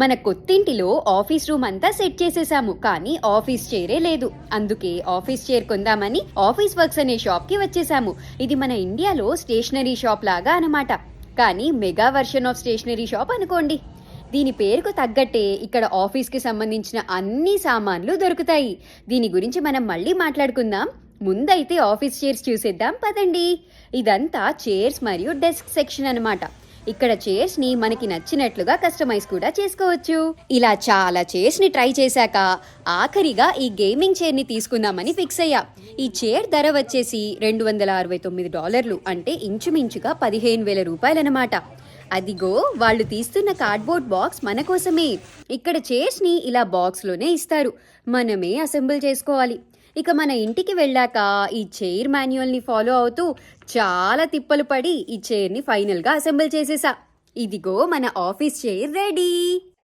మన కొత్తింటిలో office room అంతా set చేసేసాము, కానీ ఆఫీస్ చైరే లేదు. అందుకే ఆఫీస్ చైర్ కొందామని ఆఫీస్ వర్క్స్ అనే షాప్ కి వచ్చేసాము. ఇది మన ఇండియాలో స్టేషనరీ షాప్ లాగా అన్నమాట. కానీ mega version of stationery shop అనుకోండి. దీని పేరుకు తగ్గట్టే ఇక్కడ ఆఫీస్ కి సంబంధించిన అన్ని సామాన్లు దొరుకుతాయి. దీని గురించి మనం మళ్ళీ మాట్లాడుకుందాం. ముందైతే ఆఫీస్ చైర్స్ చూసేద్దాం పదండి. ఇదంతా చైర్స్ మరియు డెస్క్ సెక్షన్ అన్నమాట. ఇక్కడ చైర్స్ ని మనకి నచ్చినట్లుగా కస్టమైజ్ కూడా చేసుకోవచ్చు. ఇలా చాలా చైర్స్ ని ట్రై చేశాక ఆఖరిగా ఈ గేమింగ్ చైర్ ని తీసుకుందామని ఫిక్స్ అయ్యా. ఈ చైర్ ధర వచ్చేసి $269, అంటే ఇంచుమించుగా 15,000 రూపాయలన్నమాట. అదిగో వాళ్ళు తీస్తున్న కార్డ్బోర్డ్ బాక్స్ మన కోసమే. ఇక్కడ చైర్స్ ని ఇలా బాక్స్ లోనే ఇస్తారు, మనమే అసెంబుల్ చేసుకోవాలి. ఇక మన ఇంటికి వెళ్ళాక ఈ చైర్ మాన్యువల్ ని ఫాలో అవుతూ చాలా తిప్పలు పడి ఈ చైర్ ని ఫైనల్ గా అసెంబుల్ చేసేసా. ఇదిగో మన ఆఫీస్ చైర్ రెడీ.